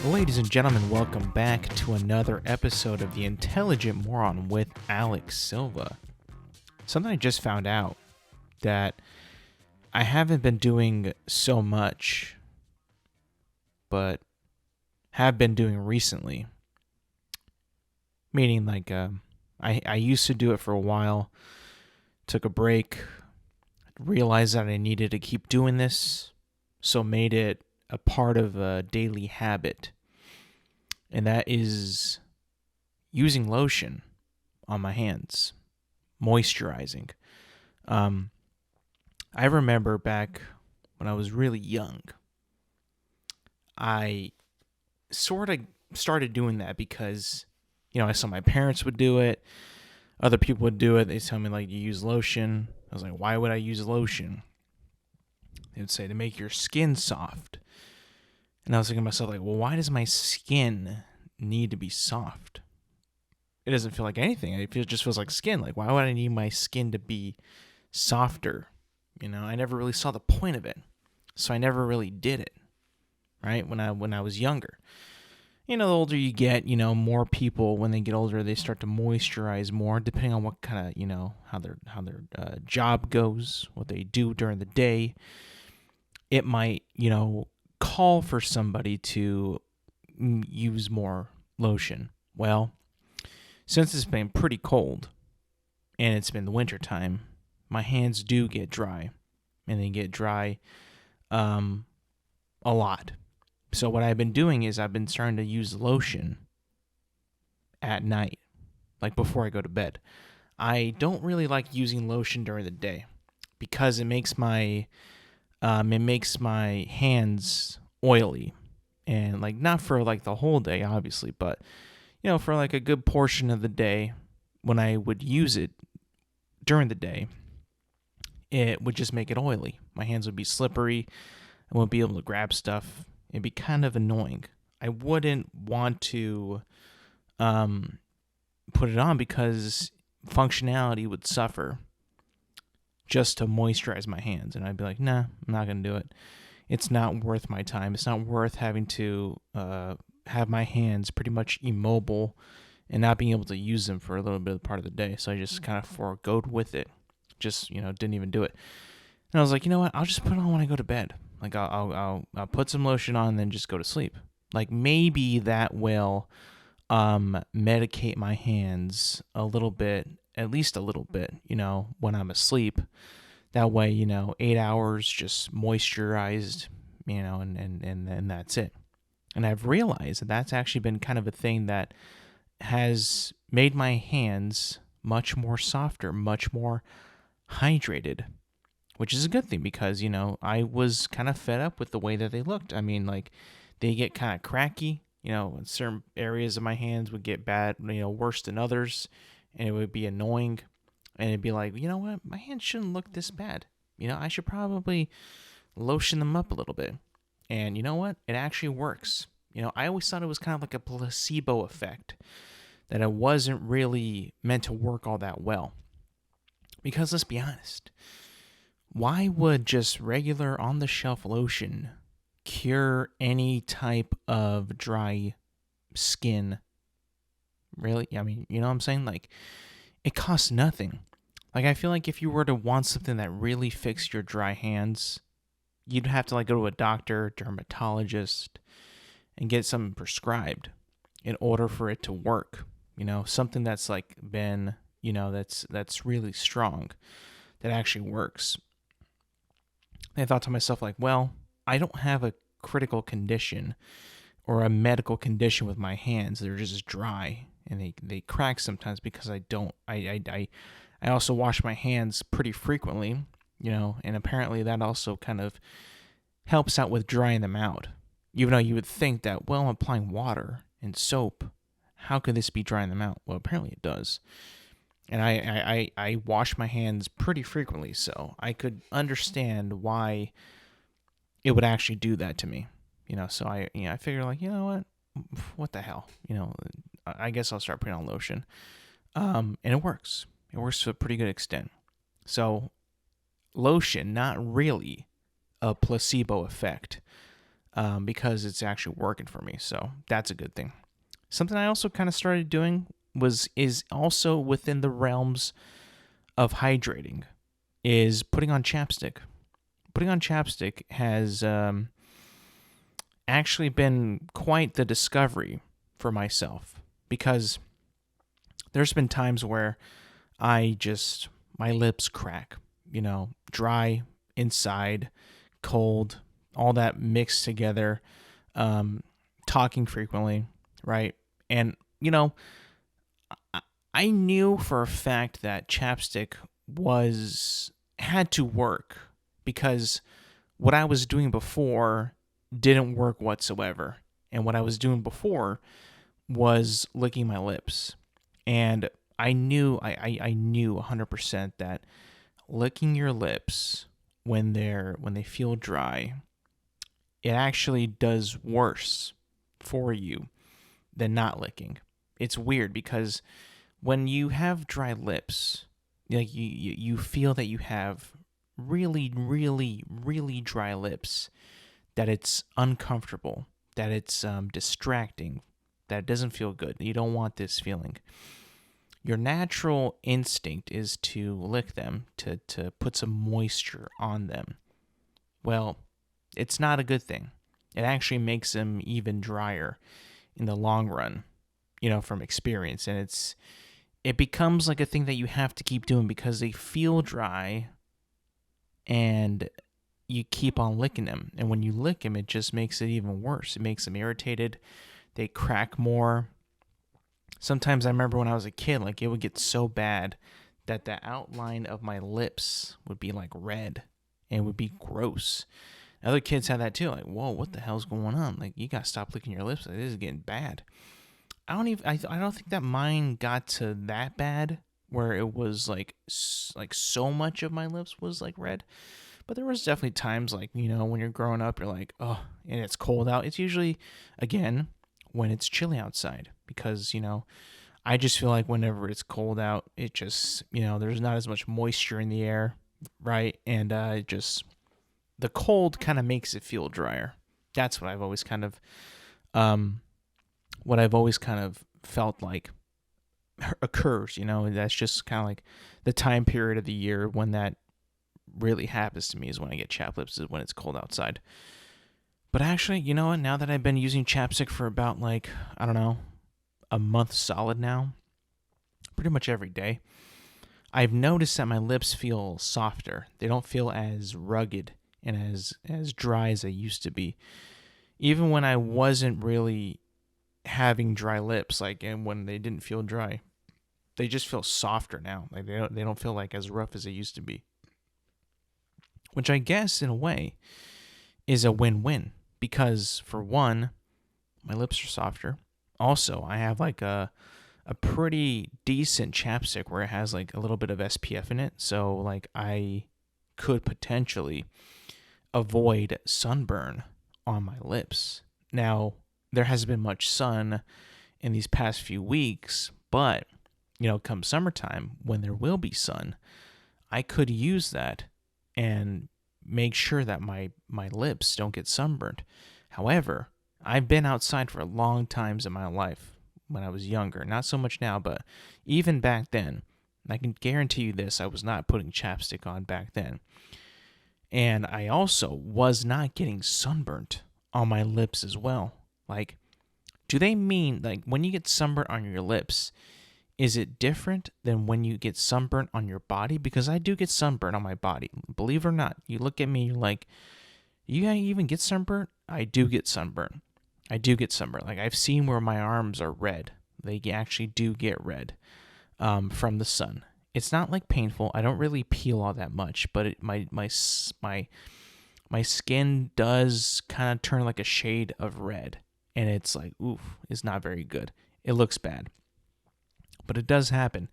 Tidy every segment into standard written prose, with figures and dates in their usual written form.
Ladies and gentlemen, welcome back to another episode of The Intelligent Moron with Alex Silva. Something I just found out that I haven't been doing so much, but have been doing recently. Meaning I used to do it for a while, took a break, realized that I needed to keep doing this, so made it a part of a daily habit. And that is using lotion on my hands, moisturizing. I remember back when I was really young, I sort of started doing that because, I saw my parents would do it. Other people would do it. They tell me, you use lotion. I was like, why would I use lotion? They would say to make your skin soft. And I was thinking to myself, why does my skin need to be soft? It doesn't feel like anything. It just feels like skin. Why would I need my skin to be softer? I never really saw the point of it. So I never really did it, right? When I was younger. The older you get, more people, when they get older, they start to moisturize more, depending on what kind of, how their job goes, what they do during the day. It might, call for somebody to use more lotion. Well, since it's been pretty cold and it's been the winter time, my hands do get dry, and they get dry a lot. So what I've been doing is I've been starting to use lotion at night, before I go to bed. I don't really like using lotion during the day because it makes my hands oily, and not for the whole day, obviously, but for a good portion of the day, when I would use it during the day, it would just make it oily. My hands would be slippery. I wouldn't be able to grab stuff. It'd be kind of annoying. I wouldn't want to put it on because functionality would suffer just to moisturize my hands. And I'd be like, nah, I'm not going to do it. It's not worth my time. It's not worth having to have my hands pretty much immobile and not being able to use them for a little bit of part of the day. So I just kind of foregoed with it. Just, didn't even do it. And I was like, you know what? I'll just put it on when I go to bed. I'll put some lotion on and then just go to sleep. Maybe that will medicate my hands a little bit, at least a little bit, when I'm asleep. That way, 8 hours just moisturized, and that's it. And I've realized that that's actually been kind of a thing that has made my hands much more softer, much more hydrated, which is a good thing because, I was kind of fed up with the way that they looked. I mean, they get kind of cracky, in certain areas of my hands would get bad, worse than others, and it would be annoying. And it'd be like, you know what? My hands shouldn't look this bad. I should probably lotion them up a little bit. And you know what? It actually works. I always thought it was kind of like a placebo effect, that it wasn't really meant to work all that well. Because let's be honest, why would just regular on-the-shelf lotion cure any type of dry skin? Really? I mean, you know what I'm saying? It costs nothing. I feel like if you were to want something that really fixed your dry hands, you'd have to go to a doctor, dermatologist, and get something prescribed in order for it to work. Something that's been, that's really strong, that actually works. And I thought to myself, well, I don't have a critical condition or a medical condition with my hands. They're just dry and they crack sometimes because I also wash my hands pretty frequently, and apparently that also kind of helps out with drying them out. Even though you would think that, well, I'm applying water and soap, how could this be drying them out? Well, apparently it does. And I wash my hands pretty frequently, so I could understand why it would actually do that to me. So I figure what the hell? I guess I'll start putting on lotion. And it works. It works to a pretty good extent. So lotion, not really a placebo effect. because it's actually working for me. So that's a good thing. Something I also kind of started doing is also within the realms of hydrating, is putting on chapstick. Putting on chapstick has actually been quite the discovery for myself, because there's been times where my lips crack, dry inside, cold, all that mixed together, talking frequently, right? And, I knew for a fact that chapstick had to work, because what I was doing before didn't work whatsoever. And what I was doing before was licking my lips. And I knew 100% that licking your lips when they feel dry, it actually does worse for you than not licking. It's weird, because when you have dry lips, like you feel that you have really, really, really dry lips, that it's uncomfortable, that it's distracting, that it doesn't feel good. You don't want this feeling. Your natural instinct is to lick them, to put some moisture on them. Well, it's not a good thing. It actually makes them even drier in the long run, from experience. And it becomes like a thing that you have to keep doing, because they feel dry and you keep on licking them. And when you lick them, it just makes it even worse. It makes them irritated. They crack more. Sometimes I remember when I was a kid, like, it would get so bad that the outline of my lips would be like red and it would be gross. Other kids had that too. Like, whoa, what the hell's going on? Like, you gotta stop licking your lips. Like, this is getting bad. I don't think that mine got to that bad where it was like so much of my lips was like red. But there was definitely times, like, when you're growing up, you're like, oh, and it's cold out. It's usually, again, when it's chilly outside, because, I just feel like whenever it's cold out, it just, there's not as much moisture in the air, right? And the cold kind of makes it feel drier. That's what I've always kind of, felt like occurs, that's just kind of like the time period of the year when that really happens to me, is when I get chapped lips, is when it's cold outside. But actually, you know what? Now that I've been using chapstick for about, like, I don't know, a month solid now, pretty much every day, I've noticed that my lips feel softer. They don't feel as rugged and as dry as they used to be. Even when I wasn't really having dry lips, like, and when they didn't feel dry, they just feel softer now. Like, they don't feel like as rough as they used to be. Which I guess, in a way, is a win-win, because, for one, my lips are softer. Also, I have like a pretty decent chapstick where it has like a little bit of SPF in it, so like I could potentially avoid sunburn on my lips. Now, there hasn't been much sun in these past few weeks, but come summertime, when there will be sun, I could use that and make sure that my lips don't get sunburned. However, I've been outside for long times in my life when I was younger. Not so much now, but even back then, I can guarantee you this, I was not putting chapstick on back then. And I also was not getting sunburnt on my lips as well. Like, do they mean, like, when you get sunburnt on your lips, is it different than when you get sunburnt on your body? Because I do get sunburnt on my body. Believe it or not, you look at me, you're like, you even get sunburnt? I do get sunburnt. Like, I've seen where my arms are red. They actually do get red from the sun. It's not like painful. I don't really peel all that much, but my skin does kind of turn like a shade of red, and it's like, oof, it's not very good. It looks bad, but it does happen.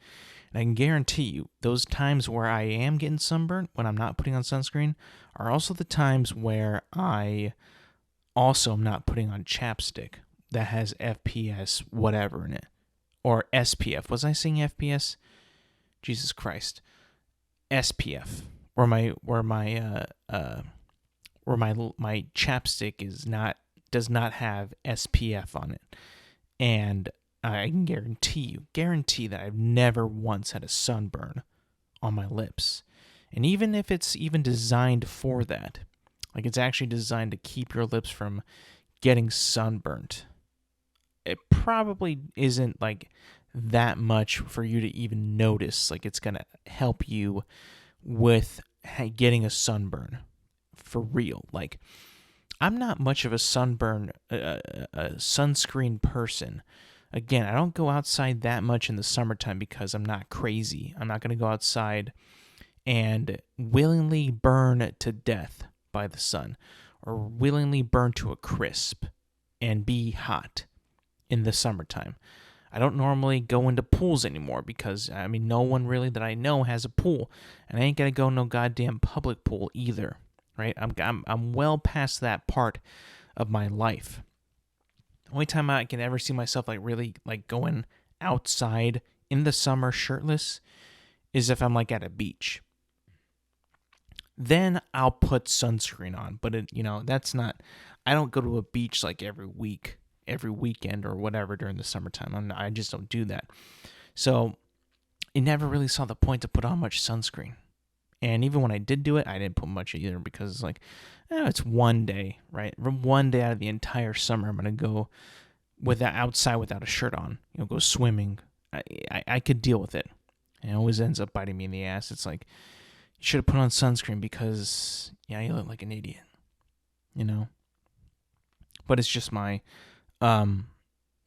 And I can guarantee you, those times where I am getting sunburned when I'm not putting on sunscreen are also the times where I also am not putting on chapstick that has FPS whatever in it, or SPF. Was I saying FPS? Jesus Christ, SPF, where my chapstick is not does not have SPF on it. And I can guarantee that I've never once had a sunburn on my lips. And even if it's even designed for that, like it's actually designed to keep your lips from getting sunburnt, it probably isn't like that much for you to even notice. Like it's going to help you with getting a sunburn for real. Like I'm not much of a sunscreen person. Again, I don't go outside that much in the summertime because I'm not crazy. I'm not going to go outside and willingly burn to death by the sun or willingly burn to a crisp and be hot in the summertime. I don't normally go into pools anymore because, I mean, no one really that I know has a pool, and I ain't going to go no goddamn public pool either, right? I'm well past that part of my life. The only time I can ever see myself like really like going outside in the summer shirtless is if I'm like at a beach. Then I'll put sunscreen on, but that's not. I don't go to a beach like every week, every weekend or whatever during the summertime. I just don't do that. So I never really saw the point to put on much sunscreen. And even when I did do it, I didn't put much either because it's like, it's one day, right? One day out of the entire summer, I'm going to go outside without a shirt on, go swimming. I could deal with it. And it always ends up biting me in the ass. It's like, you should have put on sunscreen because, you look like an idiot, But it's just my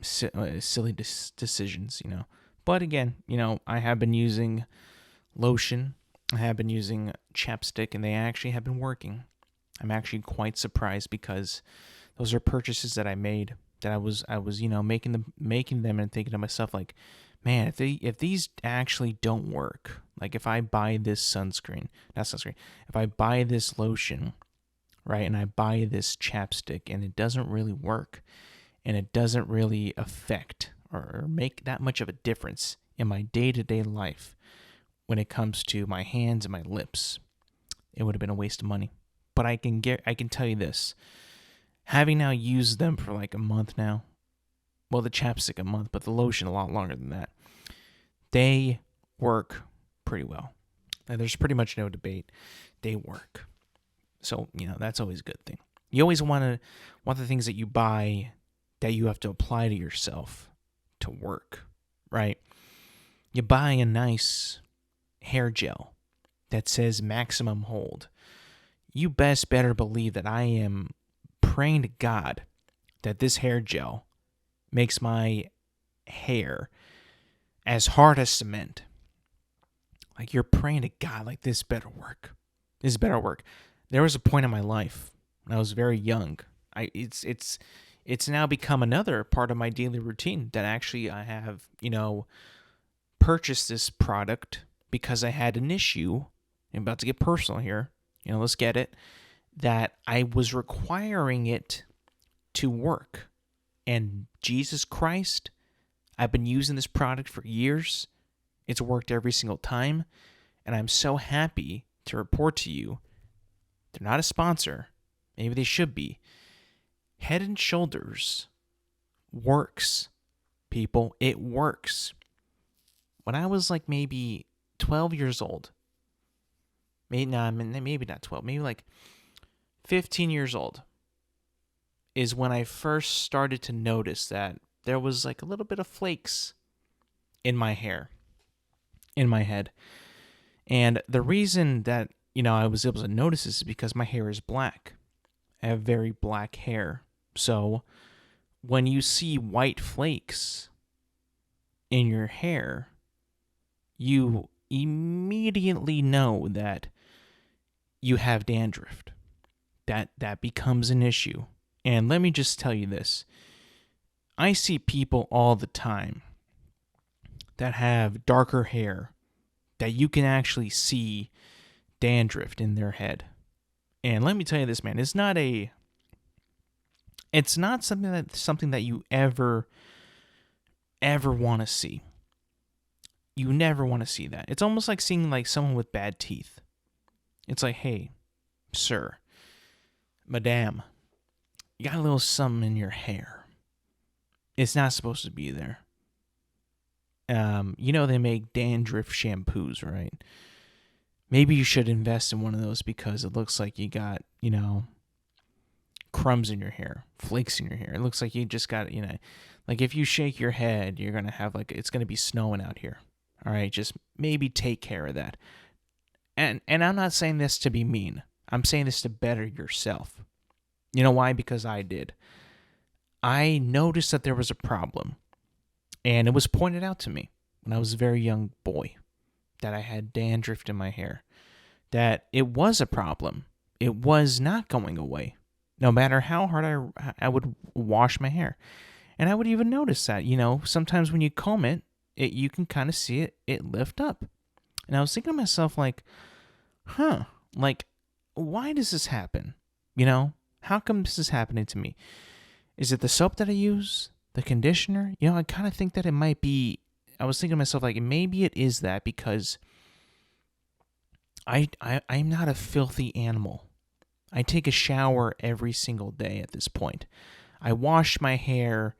silly decisions, But again, I have been using lotion. I have been using chapstick, and they actually have been working. I'm actually quite surprised because those are purchases that I made that I was making them and thinking to myself like, man, if these actually don't work, like if I buy this if I buy this lotion, right, and I buy this chapstick and it doesn't really work and it doesn't really affect or make that much of a difference in my day-to-day life when it comes to my hands and my lips, it would have been a waste of money. But I can tell you this, having now used them for like a month now, well, the chapstick a month, but the lotion a lot longer than that, they work pretty well. Now, there's pretty much no debate. They work. So, that's always a good thing. You always want the things that you buy that you have to apply to yourself to work, right? You buy a nice hair gel that says maximum hold. You best better believe that I am praying to God that this hair gel makes my hair as hard as cement. Like you're praying to God, like this better work. This better work. There was a point in my life when I was very young. It's now become another part of my daily routine that actually I have, purchased this product because I had an issue. I'm about to get personal here. Let's get it. That I was requiring it to work. And Jesus Christ, I've been using this product for years. It's worked every single time. And I'm so happy to report to you, they're not a sponsor. Maybe they should be. Head and Shoulders works, people. It works. When I was like maybe 12 years old, maybe not 12, maybe like 15 years old, is when I first started to notice that there was like a little bit of flakes in my hair, in my head. And the reason that, I was able to notice this is because my hair is black. I have very black hair. So when you see white flakes in your hair, you immediately know that you have dandruff. That becomes an issue. And let me just tell you this. I see people all the time that have darker hair that you can actually see dandruff in their head. And let me tell you this, man, it's not something that you ever want to see. You never want to see that. It's almost like seeing like someone with bad teeth. It's like, hey, sir, madame, you got a little something in your hair. It's not supposed to be there. They make dandruff shampoos, right? Maybe you should invest in one of those because it looks like you got, crumbs in your hair, flakes in your hair. It looks like you just got, like if you shake your head, you're going to have it's going to be snowing out here. All right, just maybe take care of that. And I'm not saying this to be mean. I'm saying this to better yourself. You know why? Because I did. I noticed that there was a problem. And it was pointed out to me when I was a very young boy that I had dandruff in my hair. That it was a problem. It was not going away. No matter how hard I would wash my hair. And I would even notice that, sometimes when you comb it, you can kind of see it lift up. And I was thinking to myself like, why does this happen? How come this is happening to me? Is it the soap that I use? The conditioner? I kind of think that it might be, I was thinking to myself like, maybe it is that because I'm not a filthy animal. I take a shower every single day at this point. I wash my hair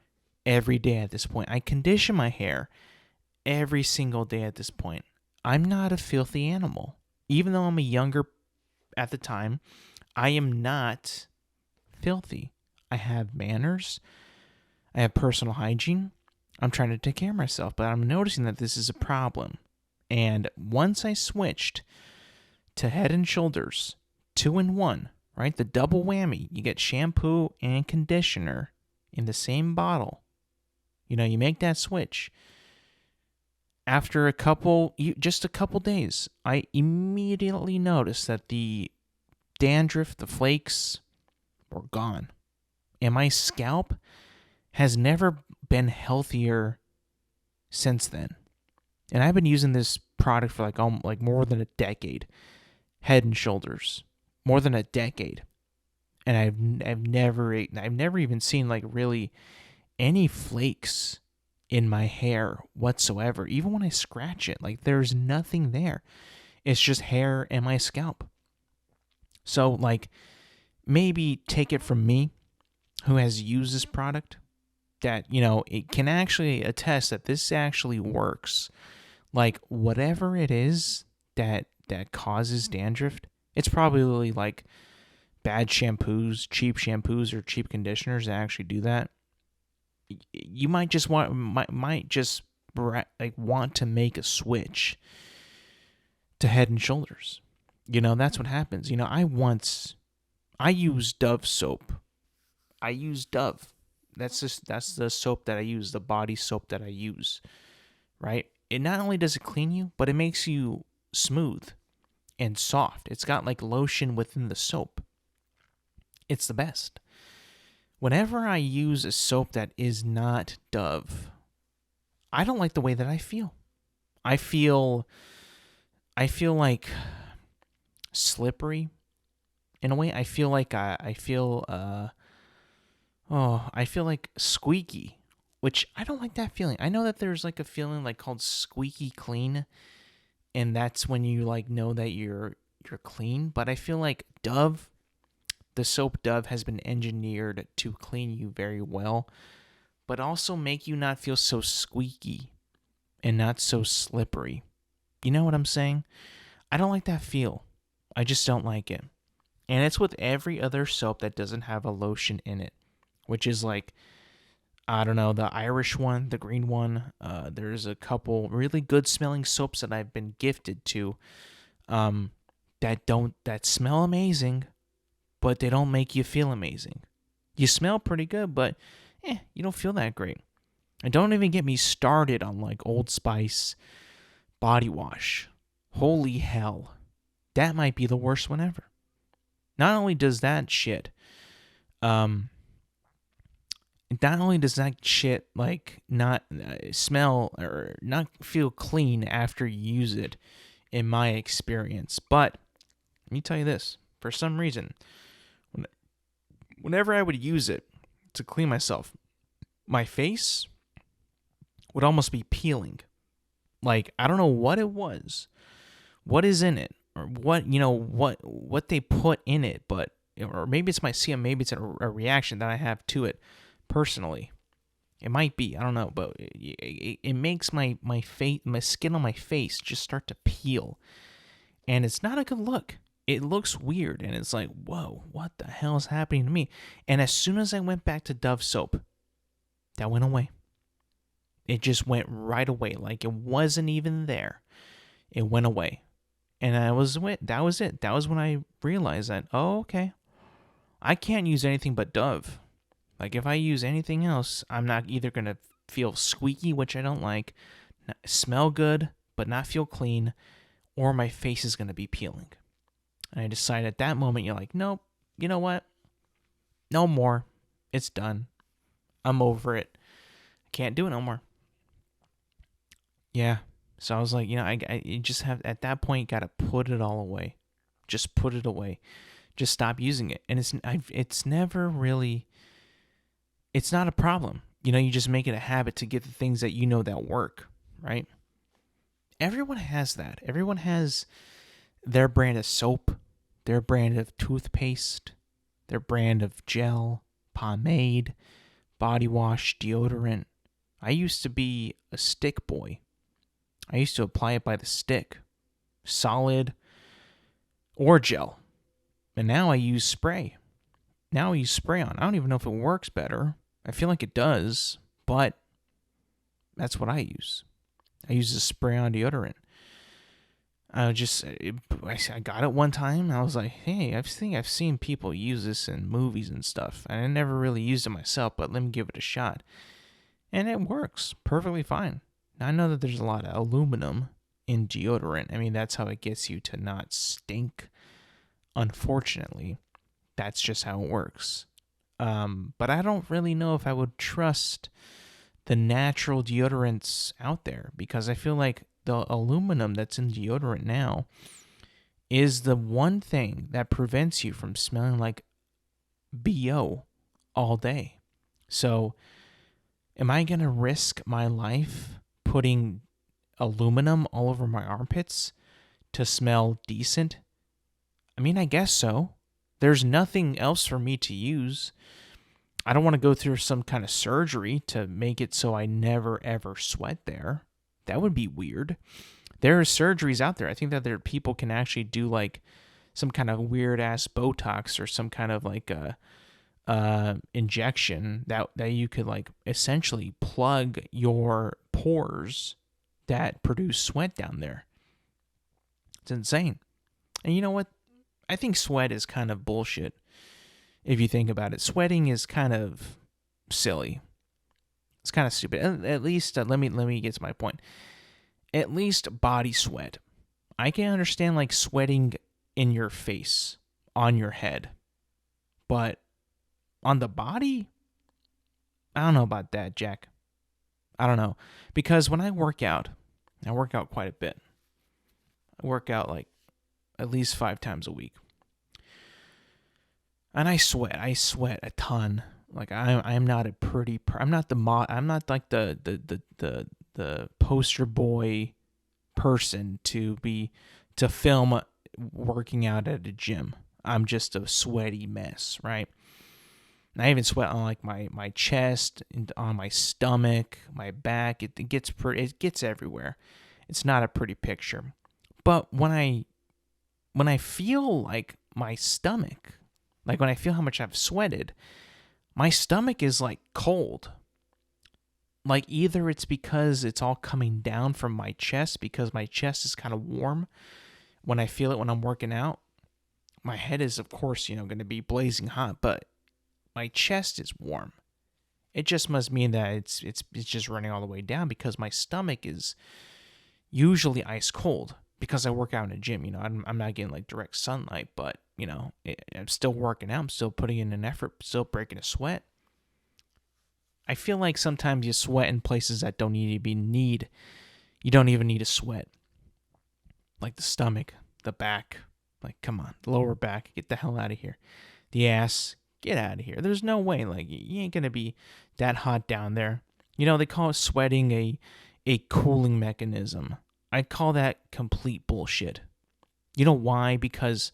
every day at this point. I condition my hair every single day at this point. I'm not a filthy animal. Even though I'm a younger at the time, I am not filthy. I have manners. I have personal hygiene. I'm trying to take care of myself, but I'm noticing that this is a problem. And once I switched to Head and Shoulders 2-in-1, right? The double whammy. You get shampoo and conditioner in the same bottle. You make that switch. After just a couple days, I immediately noticed that the dandruff, the flakes, were gone. And my scalp has never been healthier since then. And I've been using this product for like more than a decade. Head and Shoulders. More than a decade. And I've never even seen really any flakes in my hair whatsoever. Even when I scratch it, there's nothing there. It's just hair and my scalp. So maybe take it from me, who has used this product, that, it can actually attest that this actually works. Whatever it is that causes dandruff, it's probably bad shampoos, or cheap conditioners that actually do that. You might just want to make a switch to Head and Shoulders. That's what happens. I use Dove soap. I use Dove. That's the soap that I use, the body soap that I use, right? It not only does it clean you, but it makes you smooth and soft. It's got lotion within the soap. It's the best. Whenever I use a soap that is not Dove, I don't like the way that I feel. I feel slippery in a way. I feel squeaky, which I don't like that feeling. I know that there's a feeling called squeaky clean, and that's when you know that you're clean. But I feel like Dove, the soap Dove, has been engineered to clean you very well, but also make you not feel so squeaky and not so slippery. You know what I'm saying? I don't like that feel. I just don't like it. And it's with every other soap that doesn't have a lotion in it, which is I don't know, the Irish one, the green one. There's a couple really good smelling soaps that I've been gifted to that smell amazing, but they don't make you feel amazing. You smell pretty good, but you don't feel that great. And don't even get me started on Old Spice body wash. Holy hell. That might be the worst one ever. Not only does that shit not smell or not feel clean after you use it, in my experience, but let me tell you this. For some reason, whenever I would use it to clean myself, my face would almost be peeling. I don't know what it was, what is in it, or what they put in it, but or maybe it's my CM, maybe it's a reaction that I have to it personally. It might be, I don't know, but it makes my face, my skin on my face just start to peel, and it's not a good look. It looks weird, and it's like, whoa, what the hell is happening to me? And as soon as I went back to Dove soap, that went away. It just went right away, like it wasn't even there. It went away, and that was it. That was when I realized that, oh, okay, I can't use anything but Dove. Like, if I use anything else, I'm not either going to feel squeaky, which I don't like, smell good, but not feel clean, or my face is going to be peeling. And I decided at that moment, you're like, nope, you know what? No more. It's done. I'm over it. I can't do it no more. Yeah. So I was like, I just have, at that point, got to put it all away. Just put it away. Just stop using it. And it's never really, it's not a problem. You just make it a habit to get the things that that work, right? Everyone has that. Everyone has their brand of soap, their brand of toothpaste, their brand of gel, pomade, body wash, deodorant. I used to be a stick boy. I used to apply it by the stick, solid or gel. And now I use spray. Now I use spray on. I don't even know if it works better. I feel like it does, but that's what I use. I use a spray on deodorant. I got it one time. I was like, hey, I've seen people use this in movies and stuff. And I never really used it myself, but let me give it a shot. And it works perfectly fine. Now, I know that there's a lot of aluminum in deodorant. I mean, that's how it gets you to not stink. Unfortunately, that's just how it works. But I don't really know if I would trust the natural deodorants out there, because I feel like the aluminum that's in deodorant now is the one thing that prevents you from smelling like BO all day. So am I going to risk my life putting aluminum all over my armpits to smell decent? I mean, I guess so. There's nothing else for me to use. I don't want to go through some kind of surgery to make it so I never, ever sweat there. That would be weird. There are surgeries out there. I think that people can actually do like some kind of weird ass Botox or some kind of like injection that you could like essentially plug your pores that produce sweat down there. It's insane. And you know what? I think sweat is kind of bullshit. If you think about it, sweating is kind of silly. It's kind of stupid. At least, let me get to my point. At least body sweat. I can understand like sweating in your face, on your head. But on the body? I don't know about that, Jack. I don't know. Because when I work out quite a bit. I work out like at least 5 times a week. And I sweat a ton. Like I'm not a pretty. I'm not like the poster boy person to film working out at a gym. I'm just a sweaty mess, right? And I even sweat on like my chest, on my stomach, my back. It gets everywhere. It's not a pretty picture. But when I feel like my stomach. Like when I feel how much I've sweated, my stomach is like cold. Like either it's because it's all coming down from my chest because my chest is kind of warm when I feel it when I'm working out. My head is, of course, going to be blazing hot, but my chest is warm. It just must mean that it's just running all the way down because my stomach is usually ice cold because I work out in a gym. I'm not getting like direct sunlight, but I'm still working out. I'm still putting in an effort, still breaking a sweat. I feel like sometimes you sweat in places that don't need to be you don't even need to sweat. Like the stomach, the back. Like, come on, the lower back, get the hell out of here. The ass, get out of here. There's no way, like, you ain't gonna be that hot down there. They call sweating a cooling mechanism. I call that complete bullshit. You know why? Because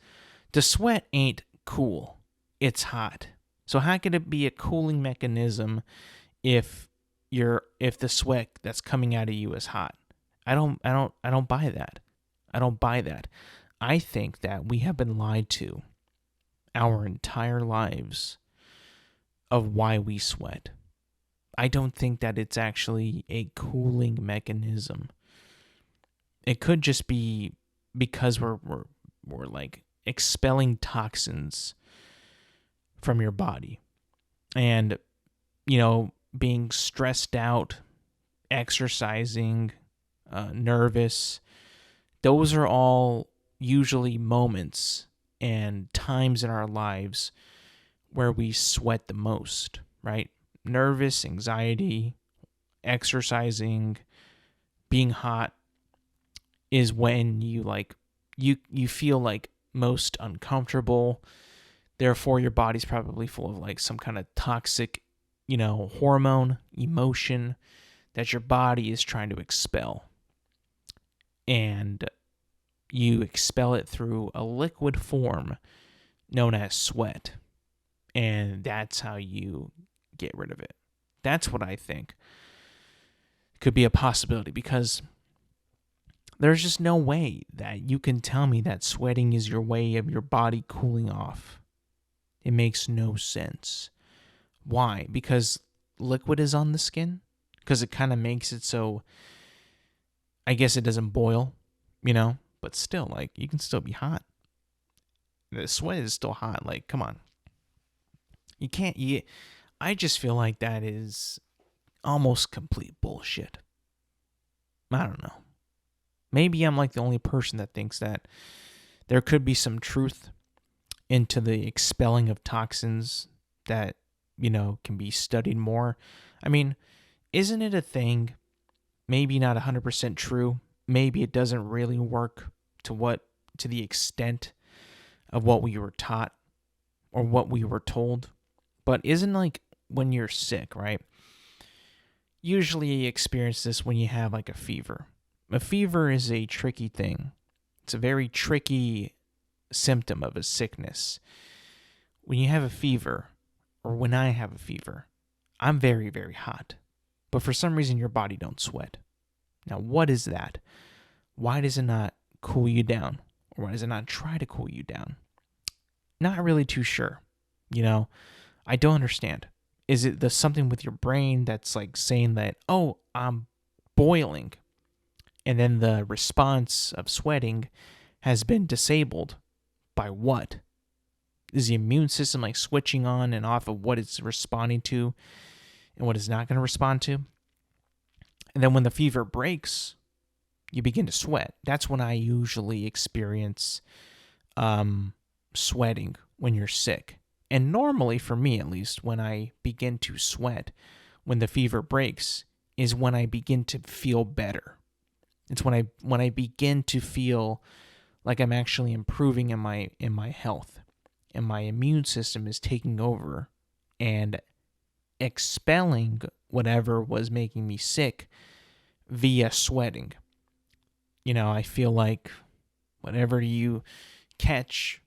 the sweat ain't cool. it's hot. So how could it be a cooling mechanism if the sweat that's coming out of you is hot? I don't buy that. I don't buy that. I think that we have been lied to our entire lives of why we sweat. I don't think that it's actually a cooling mechanism. It could just be because we're like expelling toxins from your body. And, being stressed out, exercising, nervous, those are all usually moments and times in our lives where we sweat the most, right? Nervous, anxiety, exercising, being hot is when you feel like most uncomfortable. Therefore, your body's probably full of like some kind of toxic, hormone, emotion that your body is trying to expel. And you expel it through a liquid form known as sweat. And that's how you get rid of it. That's what I think could be a possibility, because there's just no way that you can tell me that sweating is your way of your body cooling off. It makes no sense. Why? Because liquid is on the skin? Because it kind of makes it so, I guess it doesn't boil, but still, like, you can still be hot. The sweat is still hot. Like, come on. I just feel like that is almost complete bullshit. I don't know. Maybe I'm like the only person that thinks that there could be some truth into the expelling of toxins that, can be studied more. I mean, isn't it a thing? Maybe not 100% true. Maybe it doesn't really work to the extent of what we were taught or what we were told. But isn't like when you're sick, right? Usually you experience this when you have like a fever. A fever is a tricky thing. It's a very tricky symptom of a sickness. When you have a fever, or when I have a fever, I'm very, very hot. But for some reason, your body don't sweat. Now, what is that? Why does it not cool you down? Or why does it not try to cool you down? Not really too sure. I don't understand. Is it something with your brain that's like saying that, oh, I'm boiling, and then the response of sweating has been disabled by what? Is the immune system like switching on and off of what it's responding to and what it's not going to respond to? And then when the fever breaks, you begin to sweat. That's when I usually experience sweating when you're sick. And normally, for me at least, when I begin to sweat, when the fever breaks, is when I begin to feel better. It's when I begin to feel like I'm actually improving in my health, and my immune system is taking over and expelling whatever was making me sick via sweating. I feel like whatever you catch,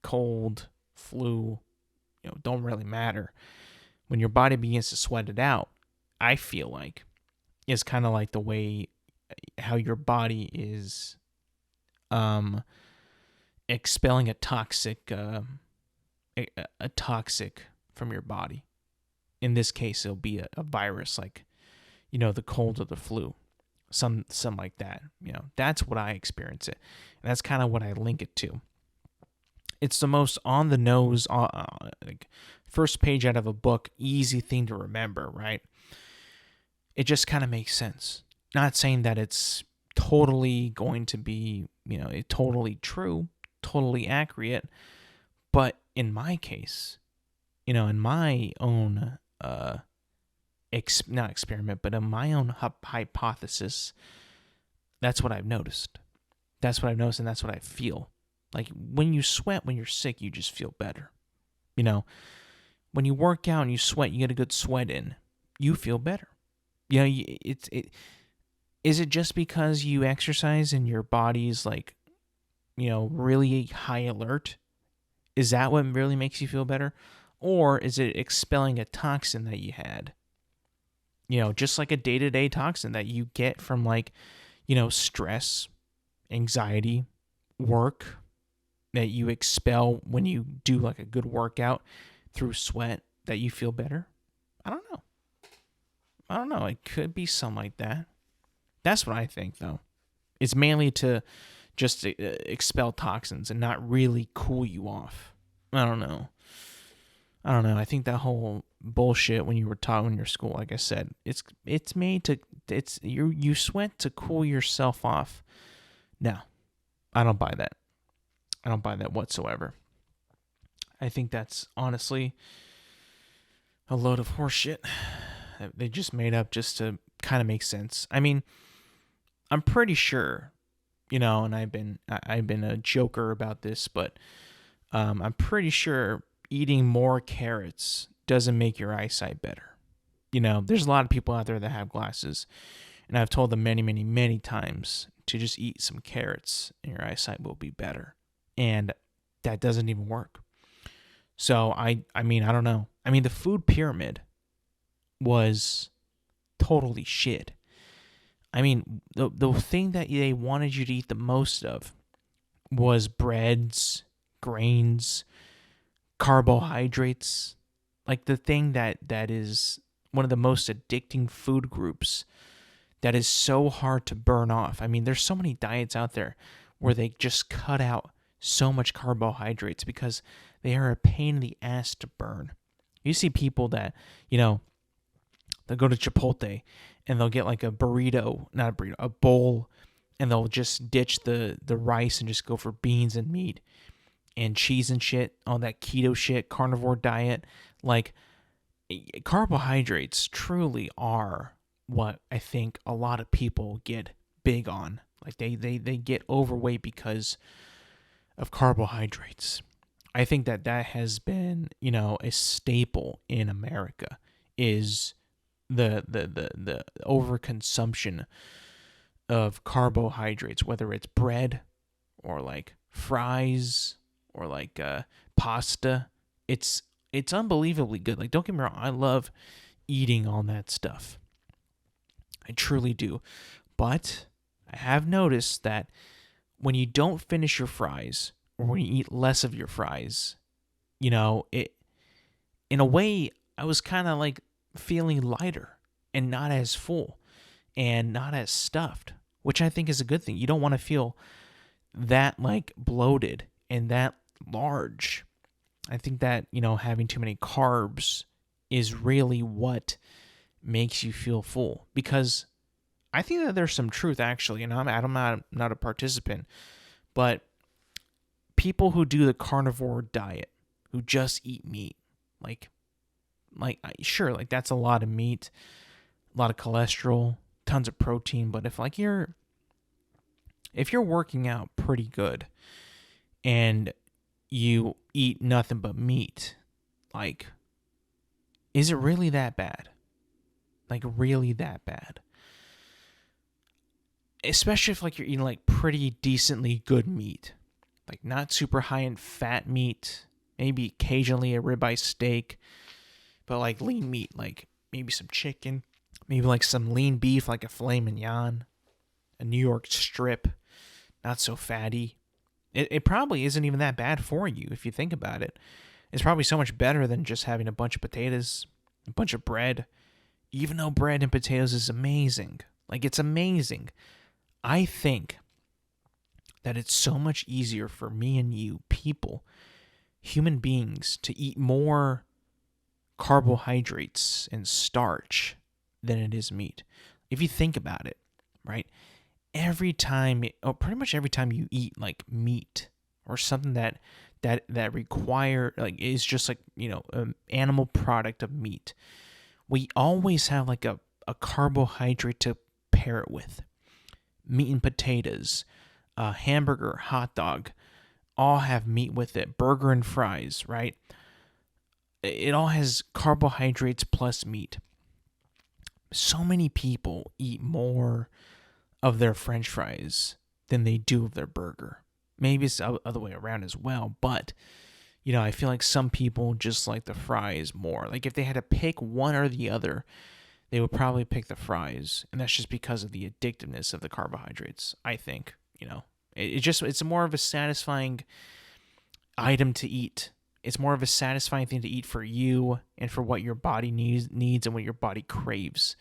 cold, flu, don't really matter. When your body begins to sweat it out, I feel like is kind of like the way how your body is expelling a toxic from your body. In this case, it'll be a virus like, the cold or the flu, some like that. That's what I experience it, and that's kind of what I link it to. It's the most on the nose, like first page out of a book, easy thing to remember, right? It just kind of makes sense. Not saying that it's totally going to be, totally true, totally accurate, but in my case, in my own, not experiment, but in my own hypothesis, that's what I've noticed. That's what I've noticed, and that's what I feel. Like when you sweat, when you're sick, you just feel better. When you work out and you sweat, you get a good sweat in, you feel better. Is it just because you exercise and your body's like, really high alert Is that what really makes you feel better? Or is it expelling a toxin that you had? Just like a day-to-day toxin that you get from like, stress, anxiety, work, that you expel when you do like a good workout through sweat, that you feel better? I don't know. It could be something like that. That's what I think, though. It's mainly to just expel toxins and not really cool you off. I don't know. I think that whole bullshit when you were taught in your school, like I said, it's made to you sweat to cool yourself off. No, I don't buy that. I don't buy that whatsoever. I think that's honestly a load of horseshit that they just made up just to kind of make sense. I mean, I'm pretty sure, and I've been a joker about this, but I'm pretty sure eating more carrots doesn't make your eyesight better. There's a lot of people out there that have glasses, and I've told them many, many, many times to just eat some carrots and your eyesight will be better. And that doesn't even work. So I mean, I don't know. I mean, the food pyramid was totally shit. I mean, the thing that they wanted you to eat the most of was breads, grains, carbohydrates. Like the thing that is one of the most addicting food groups that is so hard to burn off. I mean, there's so many diets out there where they just cut out so much carbohydrates because they are a pain in the ass to burn. You see people that, they'll go to Chipotle and they'll get like a burrito, not a burrito, a bowl, and they'll just ditch the rice and just go for beans and meat and cheese and shit, all that keto shit, carnivore diet. Like, carbohydrates truly are what I think a lot of people get big on. Like, they get overweight because of carbohydrates. I think that has been, a staple in America, is the overconsumption of carbohydrates, whether it's bread or like fries or like pasta. It's unbelievably good. Like, don't get me wrong, I love eating all that stuff. I truly do. But I have noticed that when you don't finish your fries, or when you eat less of your fries, it, in a way, I was kind of like feeling lighter and not as full and not as stuffed, which I think is a good thing. You don't want to feel that like bloated and that large. I think that, having too many carbs is really what makes you feel full, because I think that there's some truth, actually, and I'm not a participant, but people who do the carnivore diet, who just eat meat, like sure, like that's a lot of meat, a lot of cholesterol, tons of protein, but if you're working out pretty good and you eat nothing but meat, like, is it really that bad? Like, really that bad? Especially if like you're eating like pretty decently good meat, like not super high in fat meat, maybe occasionally a ribeye steak, but like lean meat, like maybe some chicken, maybe like some lean beef, like a filet mignon, a New York strip, not so fatty. It probably isn't even that bad for you if you think about it. It's probably so much better than just having a bunch of potatoes, a bunch of bread, even though bread and potatoes is amazing. Like, it's amazing. I think that it's so much easier for me and you, people, human beings, to eat more carbohydrates and starch than it is meat. If you think about it, right? Pretty much every time you eat like meat or something that require, like, is just like, an animal product of meat, we always have like a carbohydrate to pair it with. Meat and potatoes, hamburger, hot dog, all have meat with it. Burger and fries, right? It all has carbohydrates plus meat. So many people eat more of their French fries than they do of their burger. Maybe it's the other way around as well, but I feel like some people just like the fries more. Like if they had to pick one or the other, they would probably pick the fries, and that's just because of the addictiveness of the carbohydrates. I think, it's more of a satisfying item to eat. It's more of a satisfying thing to eat for you and for what your body needs and what your body craves.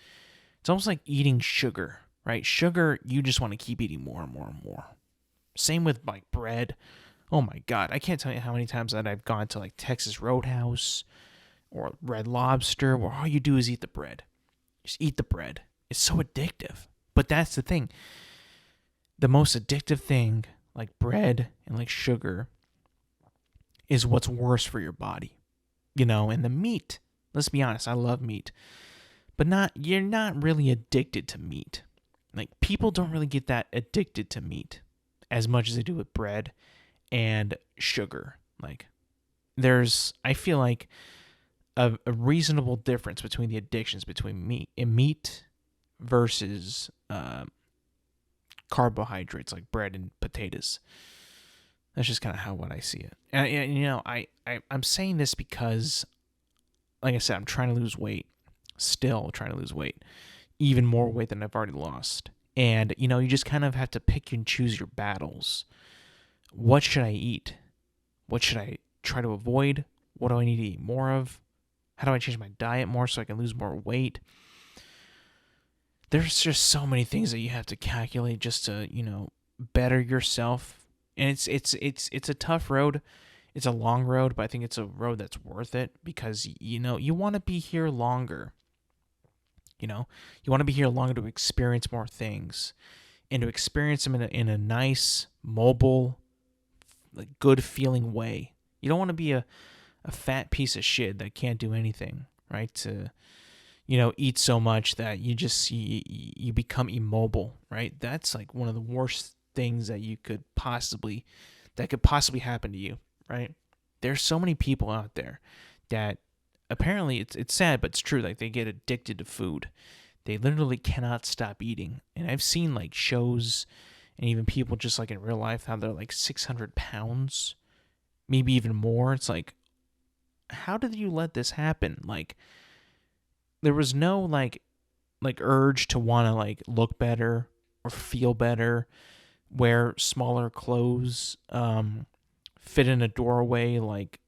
It's almost like eating sugar, right? Sugar, you just want to keep eating more and more and more. Same with like bread. Oh my God, I can't tell you how many times that I've gone to like Texas Roadhouse or Red Lobster where all you do is eat the bread. Just eat the bread. It's so addictive. But that's the thing. The most addictive thing, like bread and like sugar, is what's worse for your body. And the meat. Let's be honest, I love meat. But you're not really addicted to meat. Like people don't really get that addicted to meat as much as they do with bread and sugar. Like I feel like a reasonable difference between the addictions between meat versus carbohydrates like bread and potatoes. That's just kind of what I see it. And I'm saying this because, like I said, I'm trying to lose weight. Still trying to lose weight. Even more weight than I've already lost. And, you just kind of have to pick and choose your battles. What should I eat? What should I try to avoid? What do I need to eat more of? How do I change my diet more so I can lose more weight? There's just so many things that you have to calculate just to, better yourself. And it's a tough road. It's a long road, but I think it's a road that's worth it because, you want to be here longer. You want to be here longer to experience more things and to experience them in a nice, mobile, like good feeling way. You don't want to be a fat piece of shit that can't do anything, right? To, eat so much that you become immobile, right? That's like one of the worst things that could possibly happen to you, right? There's so many people out there that apparently it's sad, but it's true. Like they get addicted to food. They literally cannot stop eating. And I've seen like shows and even people just like in real life how they're like 600 pounds, maybe even more. It's like, how did you let this happen? Like there was no like urge to want to like look better or feel better, wear smaller clothes, fit in a doorway, like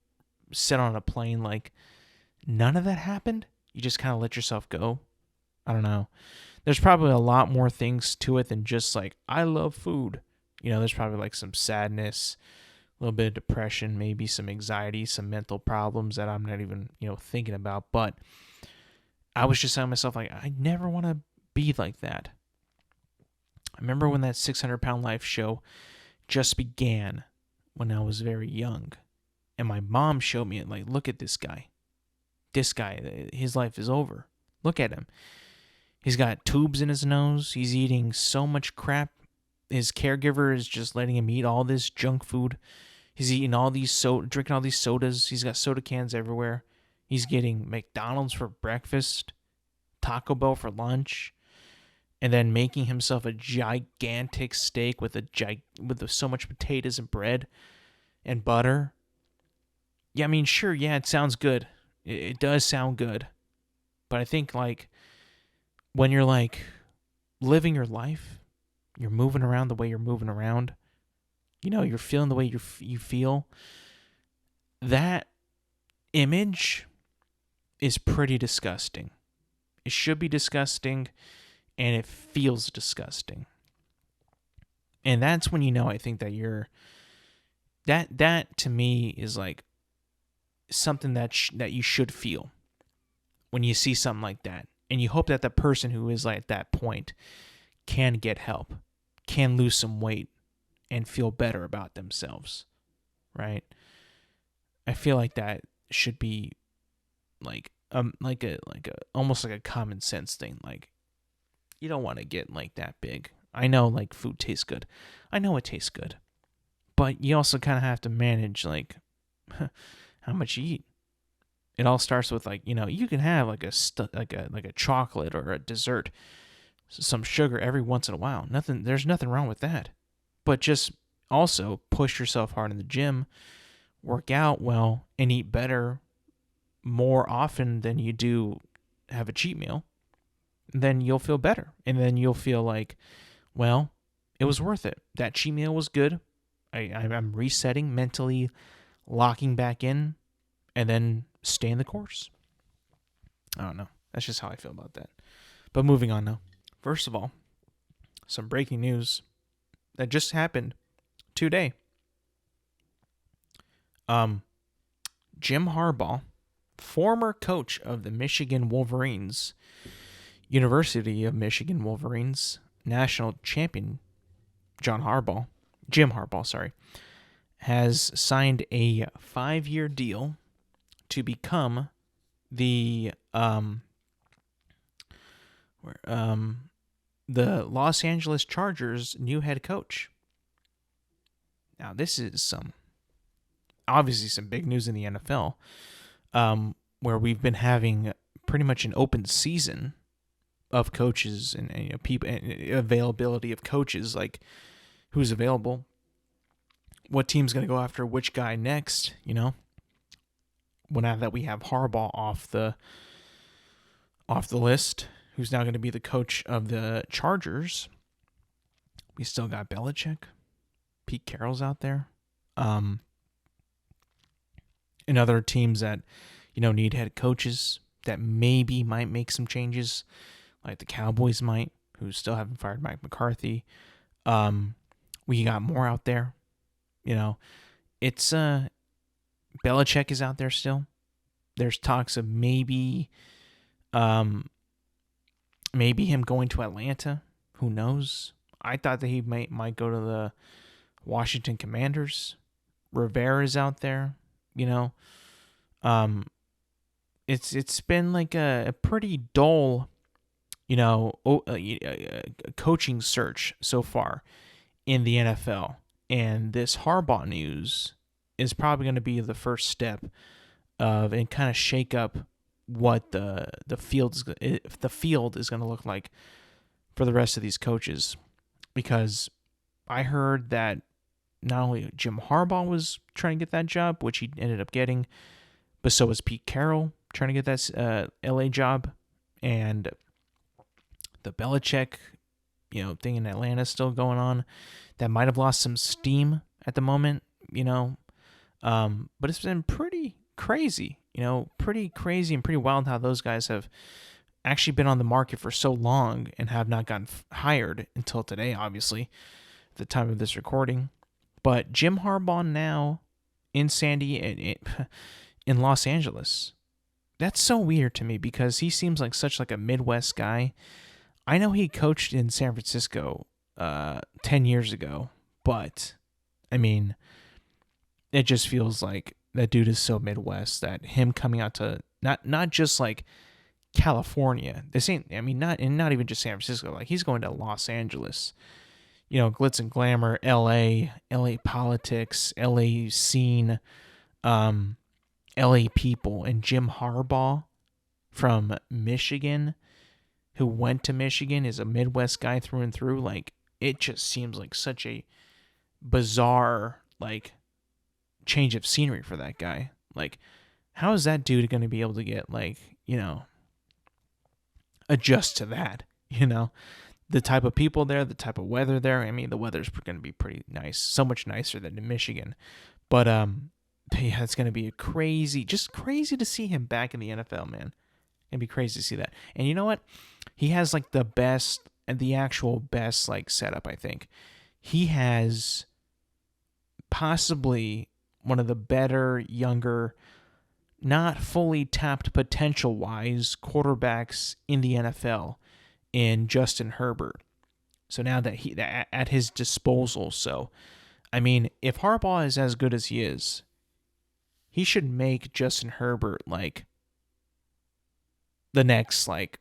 sit on a plane. Like none of that happened. You just kind of let yourself go. I don't know. There's probably a lot more things to it than just like, I love food. There's probably like some sadness, a little bit of depression, maybe some anxiety, some mental problems that I'm not even, thinking about. But I was just telling myself, like, I never want to be like that. I remember when that 600-pound life show just began when I was very young. And my mom showed me it, like, look at this guy. This guy, his life is over. Look at him. He's got tubes in his nose. He's eating so much crap. His caregiver is just letting him eat all this junk food. He's eating all these drinking all these sodas. He's got soda cans everywhere. He's getting McDonald's for breakfast, Taco Bell for lunch, and then making himself a gigantic steak with so much potatoes and bread and butter. Yeah, I mean, sure, yeah, it sounds good. It does sound good. But I think, like, when you're, like, living your life, you're moving around the way you're moving around, you're feeling the way you feel, that image is pretty disgusting. It should be disgusting, and it feels disgusting. And that's when I think that that to me is like something that you should feel when you see something like that. And you hope that the person who is like at that point can get help, can lose some weight, and feel better about themselves, right? I feel like that should be like almost like a common sense thing. Like, you don't want to get like that big. I know like food tastes good. I know it tastes good, but you also kind of have to manage like how much you eat. It all starts with like, you can have like a chocolate or a dessert, some sugar every once in a while. There's nothing wrong with that. But just also push yourself hard in the gym, work out well and eat better more often than you do have a cheat meal, then you'll feel better. And then you'll feel like, well, it was worth it. That cheat meal was good. I'm resetting, mentally locking back in, and then staying the course. I don't know. That's just how I feel about that. But moving on now. First of all, some breaking news that just happened today. Jim Harbaugh, former coach of the Michigan Wolverines, University of Michigan Wolverines, national champion Jim Harbaugh, has signed a 5-year deal to become the Los Angeles Chargers' new head coach. Now, this is obviously some big news in the NFL, where we've been having pretty much an open season of coaches and people, and availability of coaches, like who's available, what team's going to go after which guy next. Well, now that we have Harbaugh off the list, who's now going to be the coach of the Chargers, we still got Belichick. Pete Carroll's out there. And other teams that, need head coaches that maybe might make some changes, like the Cowboys might, who still haven't fired Mike McCarthy. We got more out there. It's Belichick is out there still. There's talks of maybe him going to Atlanta. Who knows? I thought that he might go to the Washington Commanders. Rivera's out there. It's been like a pretty dull, coaching search so far in the NFL. And this Harbaugh news is probably going to be the first step of and kind of shake up what the field is going to look like for the rest of these coaches. Because I heard that not only Jim Harbaugh was trying to get that job, which he ended up getting, but so was Pete Carroll trying to get that LA job, and the Belichick, thing in Atlanta is still going on. That might have lost some steam at the moment, but it's been pretty crazy, pretty crazy and pretty wild how those guys have actually been on the market for so long and have not gotten hired until today, obviously, at the time of this recording. But Jim Harbaugh now in in Los Angeles. That's so weird to me because he seems like such like a Midwest guy. I know he coached in San Francisco 10 years ago, but I mean, it just feels like that dude is so Midwest that him coming out to not just like California. Not even just San Francisco. Like he's going to Los Angeles. Glitz and glamour, LA politics, LA scene, LA people, and Jim Harbaugh from Michigan, who went to Michigan, is a Midwest guy through and through. Like, it just seems like such a bizarre, like, change of scenery for that guy. Like, how is that dude going to be able to get, like, adjust to that, The type of people there, the type of weather there. I mean, the weather's going to be pretty nice. So much nicer than in Michigan. But, yeah, it's going to be crazy to see him back in the NFL, man. It'd be crazy to see that. And you know what? He has, like, the actual best, like, setup, I think. He has possibly one of the better, younger, not fully tapped potential-wise quarterbacks in the NFL in Justin Herbert. So now that at his disposal. So, I mean, if Harbaugh is as good as he is, he should make Justin Herbert like the next like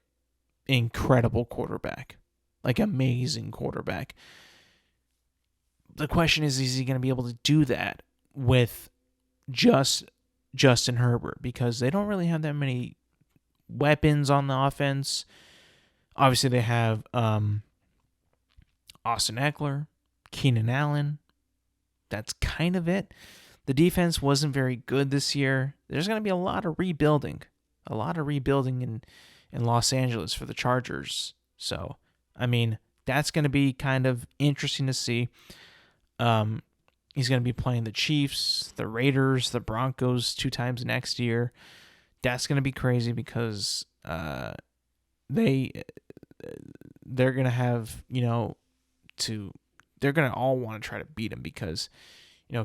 incredible quarterback, like amazing quarterback. The question is he going to be able to do that with just Justin Herbert? Because they don't really have that many weapons on the offense. Obviously, they have Austin Eckler, Keenan Allen. That's kind of it. The defense wasn't very good this year. There's going to be a lot of rebuilding in Los Angeles for the Chargers. So, I mean, that's going to be kind of interesting to see. He's going to be playing the Chiefs, the Raiders, the Broncos 2 times next year. That's going to be crazy because they're going to have, they're going to all want to try to beat him because,